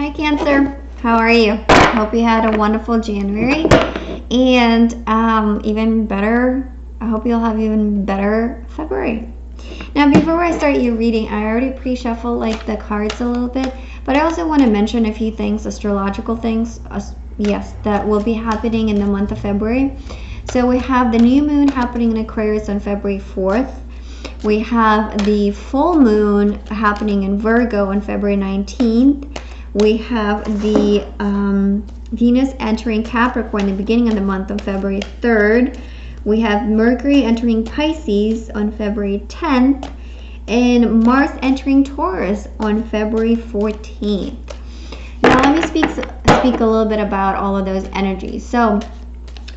Hi Cancer, how are you? Hope you had a wonderful January, and even better, I hope you'll have even better February. Now before I start your reading, I already pre-shuffled like the cards a little bit, but I also want to mention a few things, astrological things, yes, that will be happening in the month of February. So we have the new moon happening in Aquarius on February 4th. We have the full moon happening in Virgo on February 19th. We have the Venus entering Capricorn in the beginning of the month on February 3rd. We have Mercury entering Pisces on February 10th. And Mars entering Taurus on February 14th. Now let me speak a little bit about all of those energies. So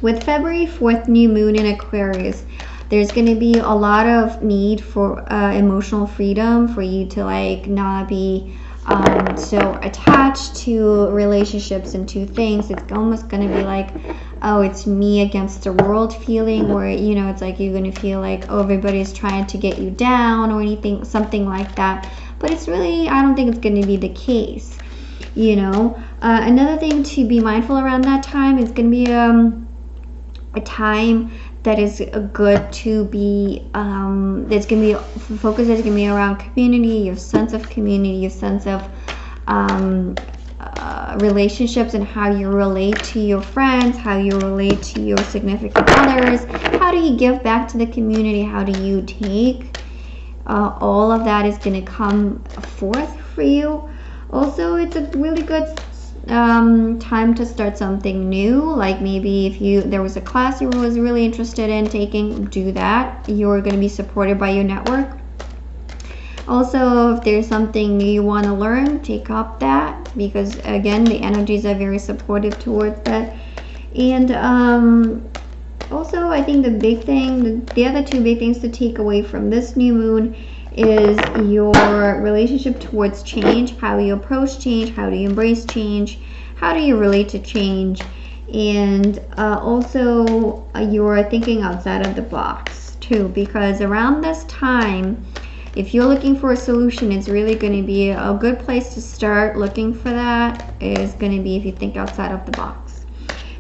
with February 4th new moon in Aquarius, there's going to be a lot of need for emotional freedom, for you to like not be so attached to relationships and to things. It's almost going to be like, oh, it's me against the world feeling, where you know, it's like you're going to feel like, oh, everybody's trying to get you down or anything, something like that. But it's really, I don't think it's going to be the case, you know. Another thing to be mindful around that time is going to be a time that is good to be, there's going to be focus is going to be around community, your sense of community, your sense of relationships, and how you relate to your friends, how you relate to your significant others, how do you give back to the community, how do you take, all of that is going to come forth for you. Also, it's a really good time to start something new, like maybe if there was a class you was really interested in taking, do that. You're going to be supported by your network. Also, if there's something you want to learn, take up that, because again, the energies are very supportive towards that. And also, I think the other two big things to take away from this new moon is your relationship towards change, how you approach change, how do you embrace change, how do you relate to change, and also you're thinking outside of the box too, because around this time, if you're looking for a solution, it's really going to be a good place to start looking for that, is going to be if you think outside of the box.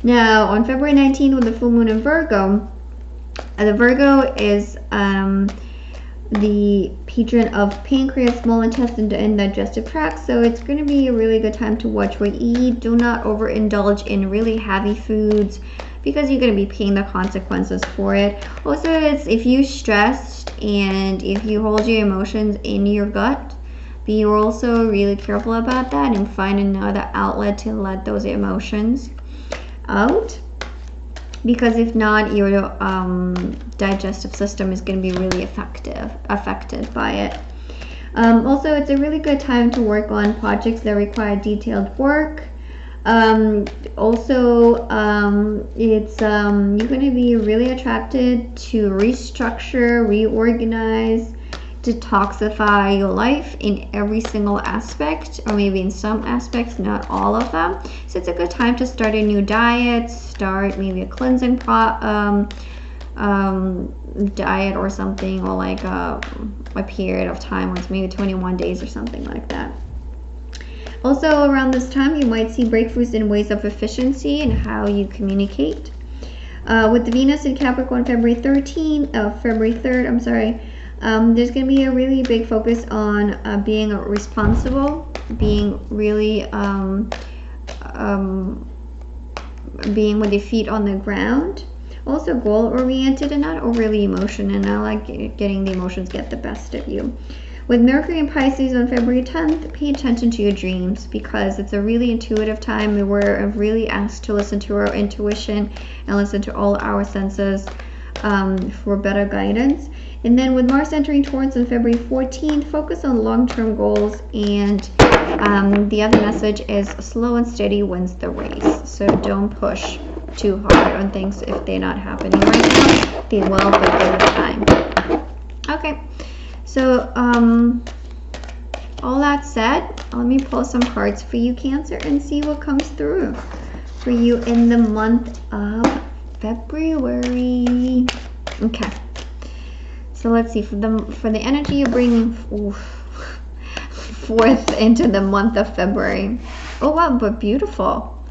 Now on February 19th with the full moon in Virgo, the Virgo is the patron of pancreas, small intestine, and digestive tract, so it's going to be a really good time to watch what you eat. Do not overindulge in really heavy foods, because you're going to be paying the consequences for it. Also, if you're stressed and if you hold your emotions in your gut, be also really careful about that and find another outlet to let those emotions out, because if not, your digestive system is going to be really affected by it. Also, it's a really good time to work on projects that require detailed work. Also, it's you're going to be really attracted to restructure, reorganize, detoxify your life in every single aspect, or maybe in some aspects, not all of them. So it's a good time to start a new diet, start maybe a cleansing diet or something, or like a period of time, where it's maybe 21 days or something like that. Also around this time, you might see breakthroughs in ways of efficiency and how you communicate. With the Venus in Capricorn February 3rd, I'm sorry, there's going to be a really big focus on being responsible, being really being with your feet on the ground. Also goal-oriented and not overly emotional, and not like getting the emotions get the best of you. With Mercury and Pisces on February 10th, pay attention to your dreams, because it's a really intuitive time where we're really asked to listen to our intuition and listen to all our senses for better guidance. And then with Mars entering Taurus on February 14th, focus on long-term goals, and the other message is slow and steady wins the race. So don't push too hard on things if they're not happening right now. They will, but give it time. Okay, so all that said, let me pull some cards for you, Cancer, and see what comes through for you in the month of February. Okay, so let's see, for the energy you're bringing forth into the month of February. Oh wow, but beautiful.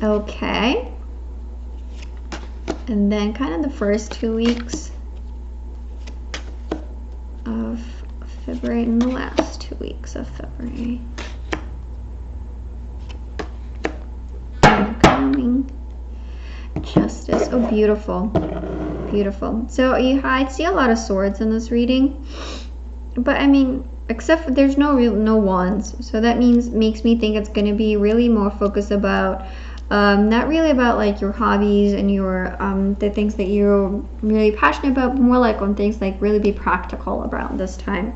Okay. And then kind of the first 2 weeks of February and the last 2 weeks of February. Coming. Justice. Oh, beautiful. Beautiful. So I see a lot of swords in this reading. But I mean, except for there's no wands. So that makes me think it's going to be really more focused about not really about like your hobbies and your the things that you're really passionate about, but more like on things like really be practical around this time,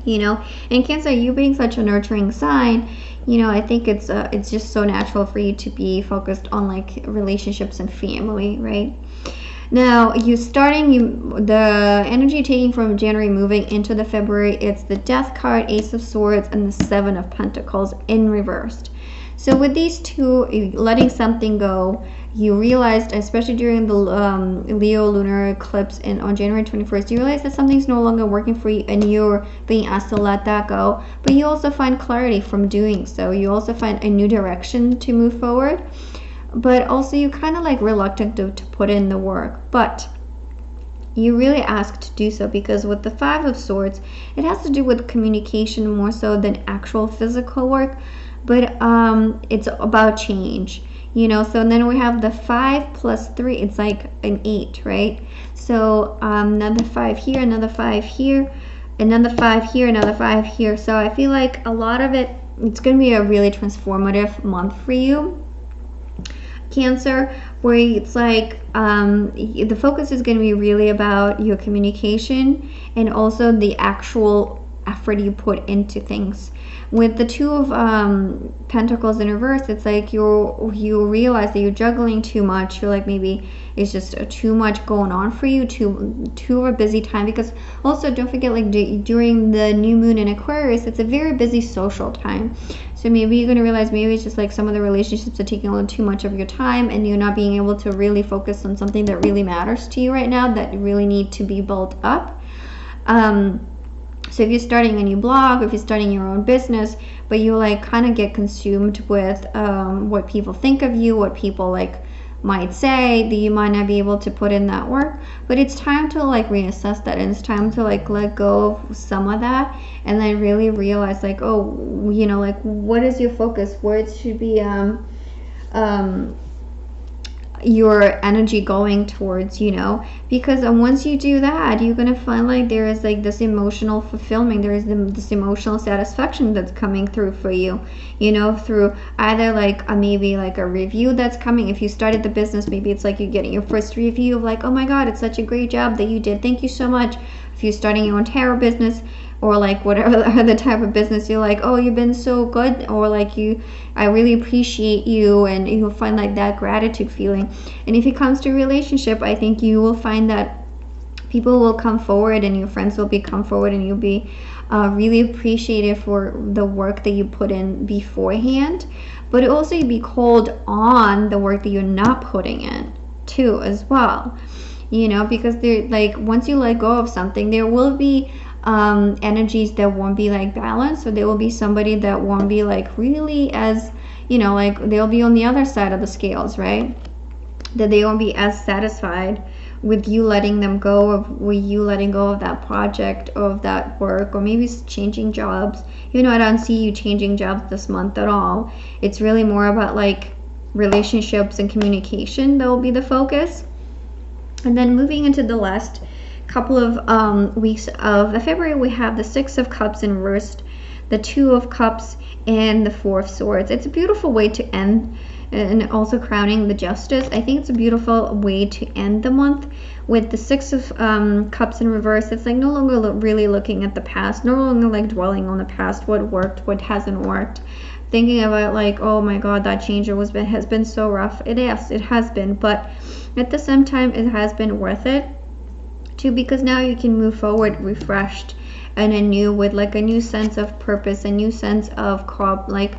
you know. And Cancer, you being such a nurturing sign, you know, I think it's just so natural for you to be focused on like relationships and family, right? Now the energy taking from January moving into the February, it's the Death card, Ace of Swords, and the Seven of Pentacles in reversed. So with these two, letting something go, you realized, especially during the Leo lunar eclipse on January 21st, you realize that something's no longer working for you and you're being asked to let that go. But you also find clarity from doing so. You also find a new direction to move forward. But also you kind of like reluctant to put in the work. But you really ask to do so, because with the Five of Swords, it has to do with communication more so than actual physical work. But it's about change, you know. So then we have the 5 plus 3, it's like an 8, right? So another 5 here, another 5 here, another 5 here, another 5 here. So I feel like a lot of it's going to be a really transformative month for you, Cancer, where it's like the focus is going to be really about your communication and also the actual effort you put into things. With the Two of Pentacles in reverse, it's like you realize that you're juggling too much. You're like, maybe it's just too much going on for you, too of a busy time. Because also don't forget, like during the new moon in Aquarius, it's a very busy social time. So maybe you're going to realize maybe it's just like some of the relationships are taking on too much of your time and you're not being able to really focus on something that really matters to you right now, that really need to be built up. So if you're starting a new blog, if you're starting your own business, but you like kind of get consumed with what people think of you, what people like might say, that you might not be able to put in that work. But it's time to like reassess that, and it's time to like let go of some of that and then really realize like, oh, you know, like what is your focus, where it should be your energy going towards, you know. Because once you do that, you're gonna find like there is like this emotional fulfillment, there is this emotional satisfaction that's coming through for you, you know, through either like maybe like a review that's coming. If you started the business, maybe it's like you're getting your first review of like, oh my god, it's such a great job that you did, thank you so much. If you're starting your own tarot business, or like whatever other type of business, you're like, oh, you've been so good, or like I really appreciate you, and you'll find like that gratitude feeling. And if it comes to relationship, I think you will find that people will come forward and your friends will come forward and you'll be really appreciated for the work that you put in beforehand. But also you'll be called on the work that you're not putting in too as well, you know, because they're like, once you let go of something, there will be energies that won't be like balanced. So there will be somebody that won't be like really as, you know, like they'll be on the other side of the scales, right? That they won't be as satisfied with you letting them go, with you letting go of that project, of that work, or maybe changing jobs. You know, I don't see you changing jobs this month at all. It's really more about like relationships and communication that will be the focus. And then moving into the last couple of weeks of February, we have the Six of Cups in reversed, the Two of Cups, and the Four of Swords. It's a beautiful way to end, and also crowning the Justice. I think it's a beautiful way to end the month with the Six of Cups in reverse. It's like no longer really looking at the past, no longer like dwelling on the past, what worked, what hasn't worked, thinking about like, oh my god, that change has been so rough. It has been, but at the same time it has been worth it too, because now you can move forward refreshed and anew with like a new sense of purpose, a new sense of like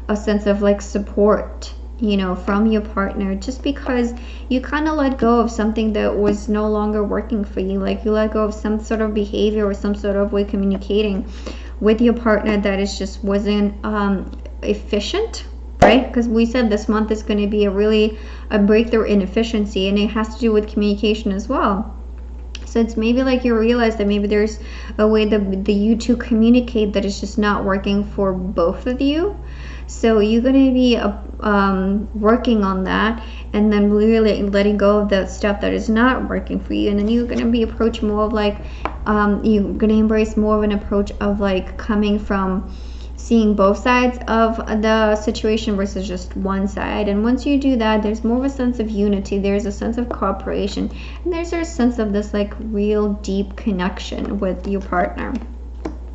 a sense of like support, you know, from your partner, just because you kind of let go of something that was no longer working for you. Like you let go of some sort of behavior or some sort of way communicating with your partner that is just wasn't efficient, right? Because we said this month is going to be a breakthrough in efficiency, and it has to do with communication as well. So it's maybe like you realize that maybe there's a way that you two communicate that is just not working for both of you. So you're going to be working on that, and then really letting go of the stuff that is not working for you. And then you're going to be approach more of like, you're going to embrace more of an approach of like coming from seeing both sides of the situation versus just one side. And once you do that, there's more of a sense of unity, there's a sense of cooperation, and there's a sense of this like real deep connection with your partner.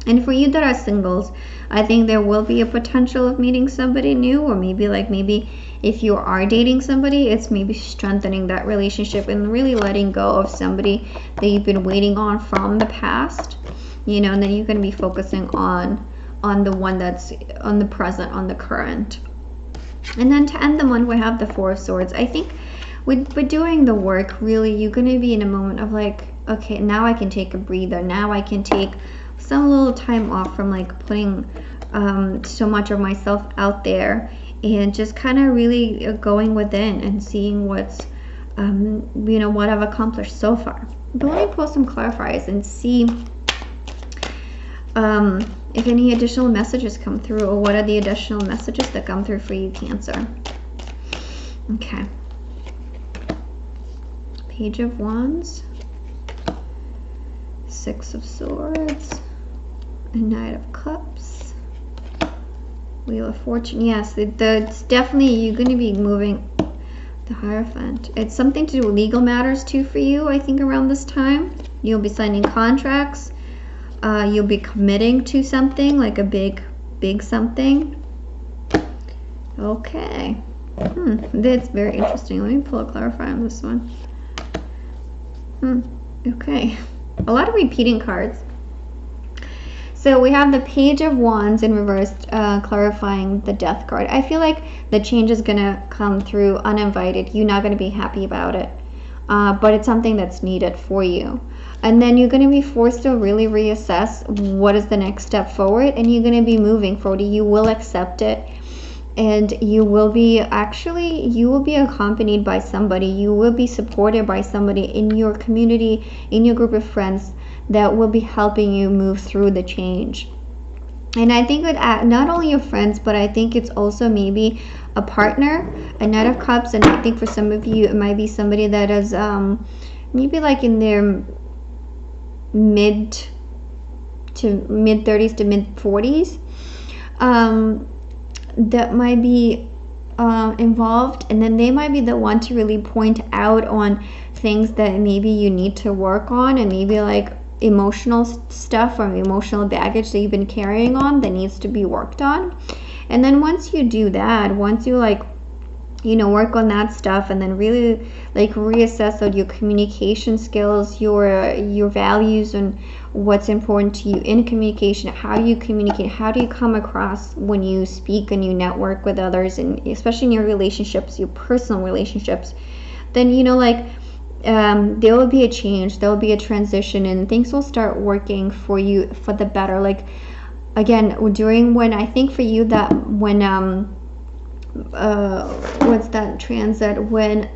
And for you that are singles, I think there will be a potential of meeting somebody new, or maybe if you are dating somebody, it's maybe strengthening that relationship and really letting go of somebody that you've been waiting on from the past, you know, and then you're going to be focusing on the one that's on the present, on the current. And then to end the month, we have the Four of Swords. I think with doing the work, really, you're going to be in a moment of like, okay, now I can take a breather. Now I can take some little time off from like putting so much of myself out there, and just kind of really going within and seeing what's, you know, what I've accomplished so far. But let me pull some clarifiers and see if any additional messages come through, or what are the additional messages that come through for you, Cancer. Okay. Page of Wands, Six of Swords, and Knight of Cups, Wheel of Fortune. Yes, it's definitely, you're going to be moving the Hierophant. It's something to do with legal matters too for you, I think, around this time. You'll be signing contracts. You'll be committing to something, like a big something. Okay. That's very interesting. Let me pull a clarifier on this one. Okay. A lot of repeating cards. So we have the Page of Wands in reverse, clarifying the Death card. I feel like the change is going to come through uninvited. You're not going to be happy about it. But it's something that's needed for you. And then you're going to be forced to really reassess what is the next step forward, and you're going to be moving forward. You will accept it, and you will be accompanied by somebody. You will be supported by somebody in your community, in your group of friends, that will be helping you move through the change. And I think with not only your friends, but I think it's also maybe a partner, a Knight of Cups. And I think for some of you, it might be somebody that is maybe like in their mid 30s to mid 40s, that might be involved, and then they might be the one to really point out on things that maybe you need to work on, and maybe like emotional stuff or emotional baggage that you've been carrying on that needs to be worked on. And then once you do that, once you like, you know, work on that stuff, and then really like reassess all your communication skills, your values, and what's important to you in communication, how you communicate, how do you come across when you speak and you network with others, and especially in your relationships, your personal relationships, then, you know, like there will be a change, there will be a transition, and things will start working for you for the better. Like, again, during when I think for you that when what's that transit, when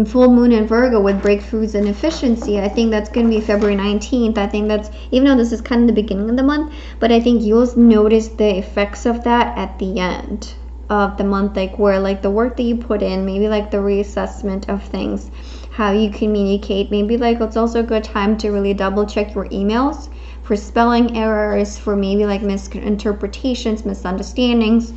full moon in Virgo with breakthroughs and efficiency, I think that's going to be February 19th. I think that's, even though this is kind of the beginning of the month, but I think you'll notice the effects of that at the end of the month, like where like the work that you put in, maybe like the reassessment of things, how you communicate. Maybe like it's also a good time to really double check your emails for spelling errors, for maybe like misinterpretations, misunderstandings.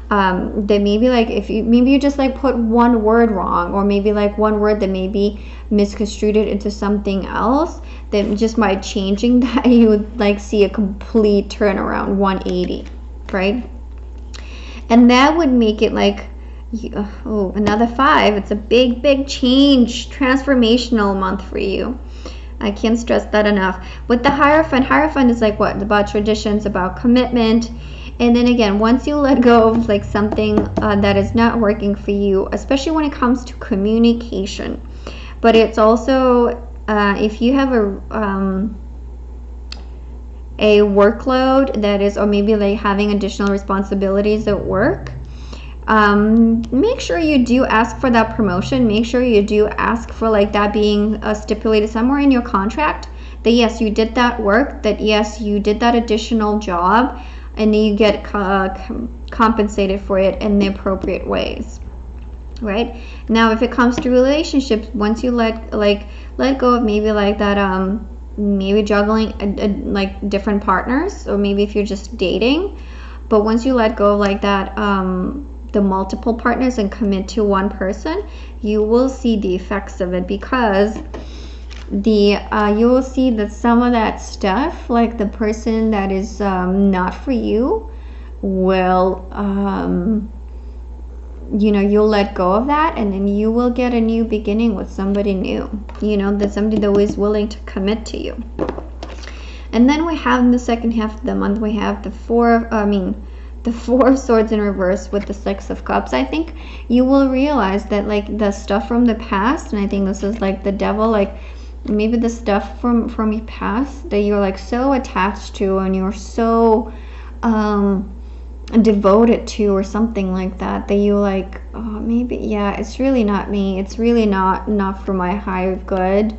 That maybe like if you just like put one word wrong, or maybe like one word that may be misconstrued into something else, that just by changing that you would like see a complete turnaround, 180, right? And that would make it like, oh, another 5. It's a big change, transformational month for you. I can't stress that enough. With the Hierophant is like what? About traditions, about commitment. And then again, once you let go of like something that is not working for you, especially when it comes to communication, but it's also if you have a workload that is, or maybe like having additional responsibilities at work, make sure you do ask for that promotion. Make sure you do ask for like that being stipulated somewhere in your contract, that yes, you did that work, that yes, you did that additional job, and then you get compensated for it in the appropriate ways. Right now, if it comes to relationships, once you let go of maybe like that, maybe juggling like different partners, or maybe if you're just dating, but once you let go of like that, the multiple partners, and commit to one person, you will see the effects of it, because you will see that some of that stuff, like the person that is not for you, will you'll let go of that, and then you will get a new beginning with somebody new, that's somebody that is willing to commit to you. And then we have in the second half of the month, we have the Four of Swords in reverse with the Six of Cups. I think you will realize that like the stuff from the past, and I think this is like the devil, like maybe the stuff from your past that you're like so attached to, and you're so devoted to, or something like that, that you like, oh, maybe, yeah, it's really not me, it's really not for my higher good.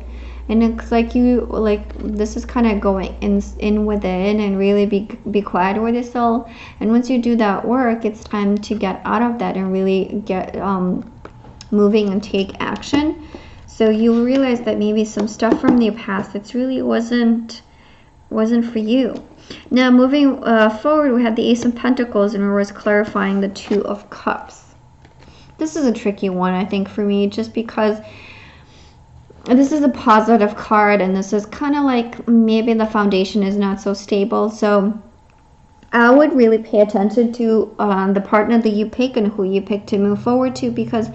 And it's like you, like, this is kind of going in within, and really be quiet with yourself. And once you do that work, it's time to get out of that and really get moving and take action. So you'll realize that maybe some stuff from the past, it really wasn't for you. Now moving forward, we have the Ace of Pentacles in reverse, clarifying the Two of Cups. This is a tricky one, I think, for me, just because this is a positive card, and this is kind of like maybe the foundation is not so stable. So I would really pay attention to the partner that you pick and who you pick to move forward to, because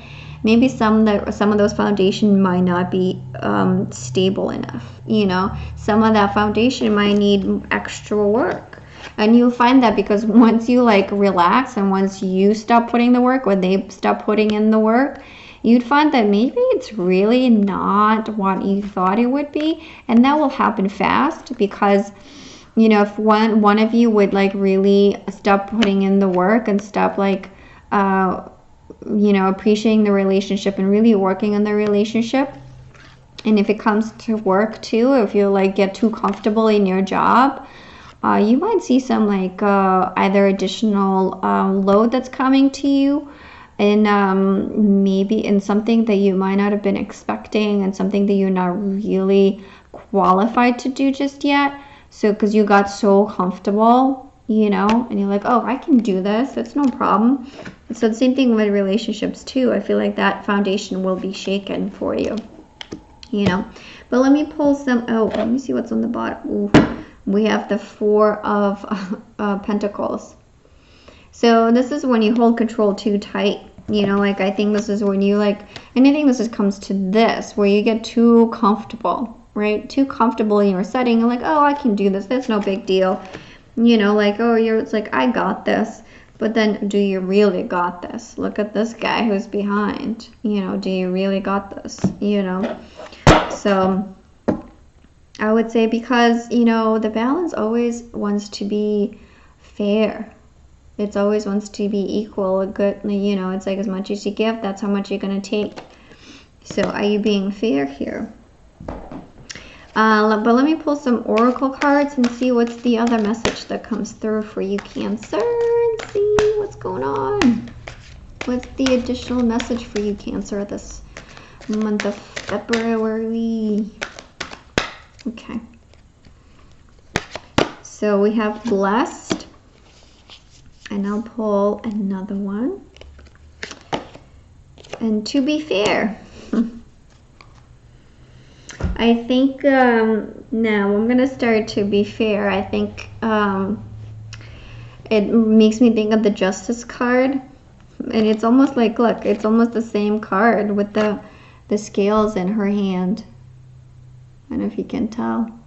maybe some of those foundation might not be stable enough. Some of that foundation might need extra work, and you'll find that, because once you like relax, and once you stop putting the work, or they stop putting in the work, you'd find that maybe it's really not what you thought it would be. And that will happen fast, because if one of you would like really stop putting in the work, and stop like appreciating the relationship and really working on the relationship. And if it comes to work too, if you like get too comfortable in your job, you might see some like either additional load that's coming to you, and maybe in something that you might not have been expecting, and something that you're not really qualified to do just yet. So because you got so comfortable, and you're like, oh, I can do this, it's no problem. So the same thing with relationships too. I feel like that foundation will be shaken for you, But let me pull some. Oh, let me see what's on the bottom. Ooh, we have the Four of Pentacles. So this is when you hold control too tight. Like I think this is when you like, and I think this comes to this, where you get too comfortable, right? Too comfortable in your setting. You're like, oh, I can do this. That's no big deal. Like, oh, it's like, I got this. But then, do you really got this? Look at this guy who's behind. Do you really got this? So I would say, because, the balance always wants to be fair. It always wants to be equal, good, it's like as much as you give, that's how much you're going to take. So are you being fair here? But let me pull some oracle cards and see what's the other message that comes through for you, Cancer, and see what's going on. What's the additional message for you, Cancer, this month of February? Okay. So we have blessed, and I'll pull another one. And to be fair. I think now I'm going to start to be fair. I think it makes me think of the Justice card. And it's almost like, look, it's almost the same card with the scales in her hand. I don't know if you can tell.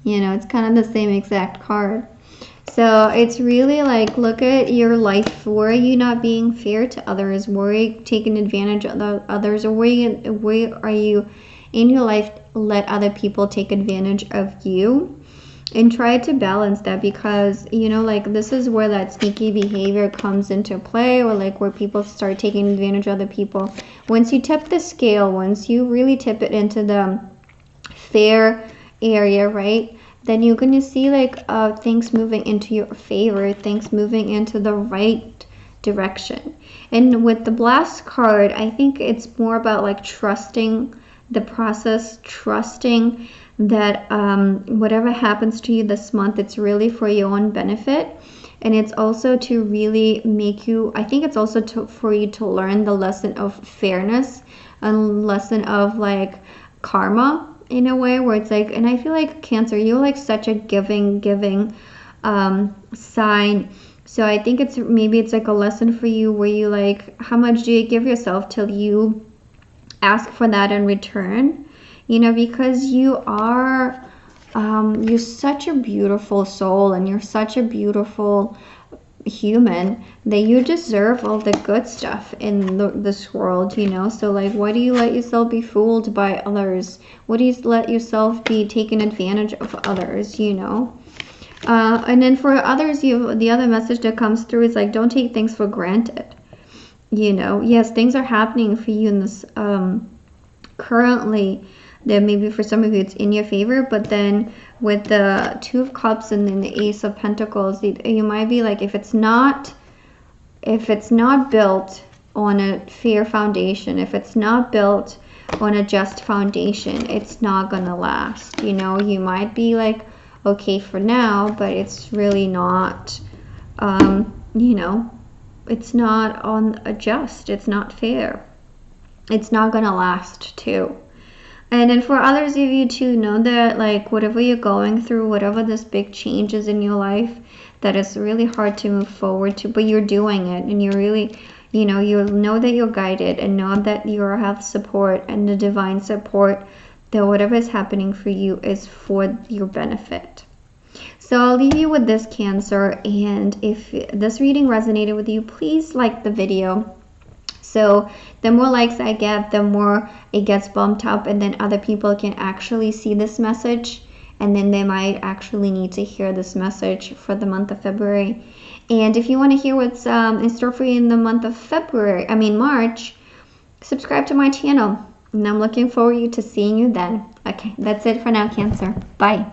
It's kind of the same exact card. So it's really like, look at your life. Where are you not being fair to others? Where are you taking advantage of others? Or where are you in your life let other people take advantage of you? And try to balance that, because you know, like, this is where that sneaky behavior comes into play, or like where people start taking advantage of other people. Once you tip the scale, once you really tip it into the fair area, right, then you're going to see like things moving into your favor, things moving into the right direction. And with the blast card, I think it's more about like trusting the process, trusting that whatever happens to you this month, it's really for your own benefit. And it's also to really make you, I think it's also for you to learn the lesson of fairness, a lesson of like karma, in a way where it's like, and I feel like Cancer, you're like such a giving sign. So I think it's maybe it's like a lesson for you where you like, how much do you give yourself till you ask for that in return, you know, because you are you're such a beautiful soul, and you're such a beautiful human, that you deserve all the good stuff in this world, you know. So like, why do you let yourself be fooled by others? Why do you let yourself be taken advantage of others, you know? And then for others, the other message that comes through is like, don't take things for granted, you know. Yes, things are happening for you in this currently, that maybe for some of you it's in your favor, but then with the Two of Cups and then the Ace of Pentacles, you might be like, if it's not built on a fair foundation, if it's not built on a just foundation, it's not gonna last, you know. You might be like, okay for now, but it's really not, you know, it's not on a just, it's not fair, it's not gonna last too. And then for others of you too, know that like whatever you're going through, whatever this big change is in your life, that is really hard to move forward to, but you're doing it, and you're really, you know that you're guided, and know that you have support and the divine support, that whatever is happening for you is for your benefit. So I'll leave you with this, Cancer, and if this reading resonated with you, please like the video. So the more likes I get, the more it gets bumped up, and then other people can actually see this message, and then they might actually need to hear this message for the month of February. And if you want to hear what's in store for you in the month of March, subscribe to my channel, and I'm looking forward to seeing you then. Okay, that's it for now, Cancer. Bye.